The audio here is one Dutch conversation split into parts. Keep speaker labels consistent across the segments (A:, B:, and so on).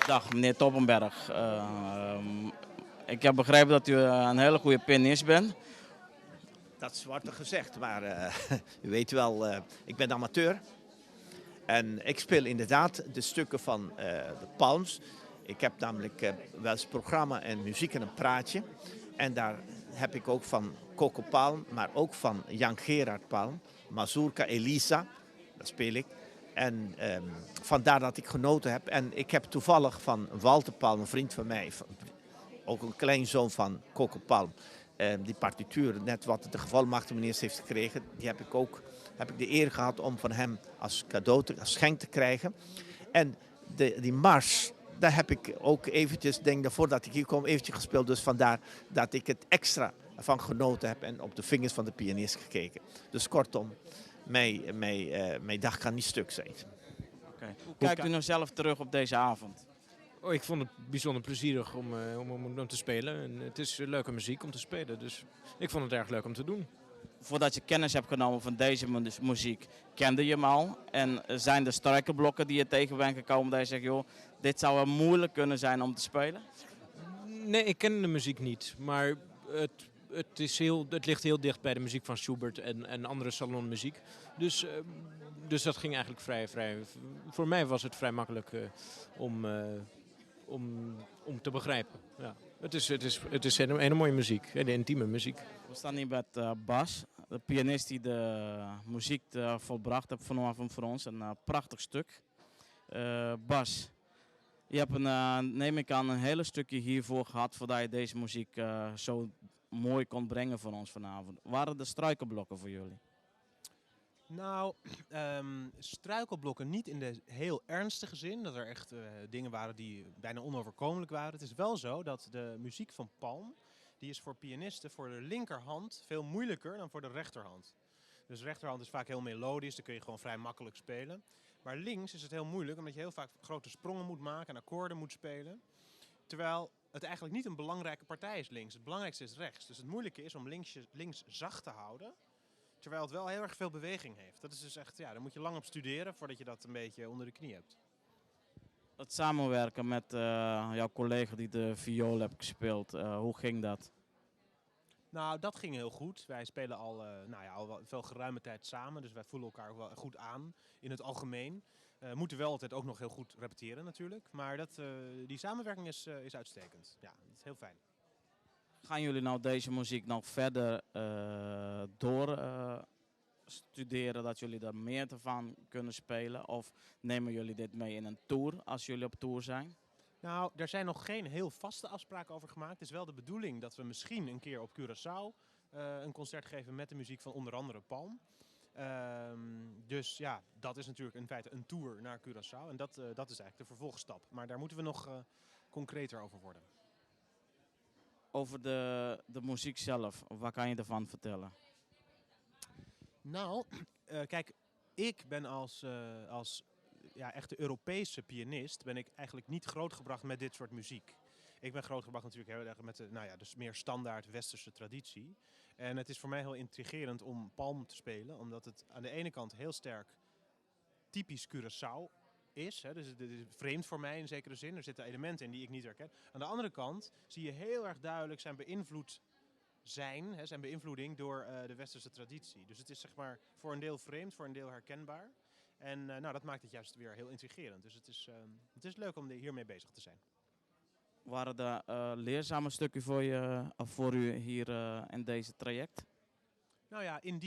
A: Dag, meneer Toppenberg. Ik heb begrepen dat u een hele goede pianist bent.
B: Dat is zwarte gezegd, maar u weet wel, ik ben amateur. En ik speel inderdaad de stukken van de Palms. Ik heb namelijk wel eens programma en muziek en een praatje. En daar heb ik ook van Coco Palm, maar ook van Jan Gerard Palm. Mazurka Elisa, dat speel ik. En vandaar dat ik genoten heb. En ik heb toevallig van Walter Palm, een vriend van mij, ook een kleinzoon van Coco Palm, die partituur, net wat de gevalmachtige meneer heeft gekregen, die heb ik de eer gehad om van hem als cadeau, als schenk te krijgen. En die mars, daar heb ik ook eventjes, denk ik, voordat ik hier kwam, eventjes gespeeld. Dus vandaar dat ik het extra van genoten heb en op de vingers van de pianist gekeken. Dus kortom, mijn dag kan niet stuk zijn.
A: Okay. Hoe kijkt u nou zelf terug op deze avond?
C: Oh, ik vond het bijzonder plezierig om te spelen. En het is leuke muziek om te spelen, dus ik vond het erg leuk om te doen.
A: Voordat je kennis hebt genomen van deze muziek, kende je hem al? En zijn er struikelblokken die je tegen bent gekomen dat je zegt, joh, dit zou wel moeilijk kunnen zijn om te spelen?
C: Nee, ik ken de muziek niet, maar het ligt heel dicht bij de muziek van Schubert en andere salonmuziek. Dus dat ging eigenlijk vrij. Voor mij was het vrij makkelijk om te begrijpen. Ja. Het is een hele mooie muziek, hele intieme muziek.
A: We staan hier met Bas, de pianist die de muziek volbracht heeft vanavond voor ons. Een prachtig stuk. Bas, je hebt neem ik aan, een hele stukje hiervoor gehad voordat je deze muziek zo mooi kon brengen voor ons vanavond. Waren er struikelblokken voor jullie?
D: Nou, struikelblokken niet in de heel ernstige zin. Dat er echt dingen waren die bijna onoverkomelijk waren. Het is wel zo dat de muziek van Palm, die is voor pianisten voor de linkerhand veel moeilijker dan voor de rechterhand. Dus de rechterhand is vaak heel melodisch, dan kun je gewoon vrij makkelijk spelen. Maar links is het heel moeilijk, omdat je heel vaak grote sprongen moet maken en akkoorden moet spelen. Terwijl het eigenlijk niet een belangrijke partij is links. Het belangrijkste is rechts. Dus het moeilijke is om links zacht te houden. Terwijl het wel heel erg veel beweging heeft. Dat is dus echt, ja, daar moet je lang op studeren voordat je dat een beetje onder de knie hebt.
A: Het samenwerken met jouw collega die de viool heeft gespeeld, hoe ging dat?
D: Nou, dat ging heel goed. Wij spelen al wel veel geruime tijd samen, dus wij voelen elkaar wel goed aan in het algemeen. Moeten wel altijd ook nog heel goed repeteren natuurlijk, maar die samenwerking is uitstekend. Ja, dat is heel fijn.
A: Gaan jullie nou deze muziek nog verder studeren, dat jullie er meer van kunnen spelen? Of nemen jullie dit mee in een tour, als jullie op tour zijn?
D: Nou, er zijn nog geen heel vaste afspraken over gemaakt. Het is wel de bedoeling dat we misschien een keer op Curaçao een concert geven met de muziek van onder andere Palm. Dus ja, dat is natuurlijk in feite een tour naar Curaçao. En dat is eigenlijk de vervolgstap. Maar daar moeten we nog concreter over worden.
A: Over de muziek zelf, wat kan je ervan vertellen?
D: Nou, kijk, ik ben als echte Europese pianist ben ik eigenlijk niet grootgebracht met dit soort muziek. Ik ben grootgebracht natuurlijk heel erg met de dus meer standaard westerse traditie. En het is voor mij heel intrigerend om Palm te spelen, omdat het aan de ene kant heel sterk typisch Curaçao is. Hè, dus het is vreemd voor mij in zekere zin. Er zitten elementen in die ik niet herken. Aan de andere kant zie je heel erg duidelijk zijn beïnvloeding door de westerse traditie. Dus het is zeg maar voor een deel vreemd, voor een deel herkenbaar. En dat maakt het juist weer heel intrigerend. Dus het is leuk om hiermee bezig te zijn.
A: Waren er leerzame stukken voor u hier in deze traject?
D: Nou ja, in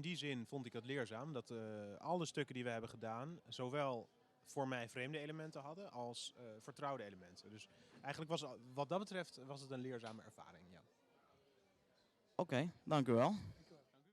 D: die zin vond ik het leerzaam dat alle stukken die we hebben gedaan, zowel voor mij vreemde elementen hadden als vertrouwde elementen. Dus eigenlijk wat dat betreft was het een leerzame ervaring, ja.
A: Oké, dank u wel.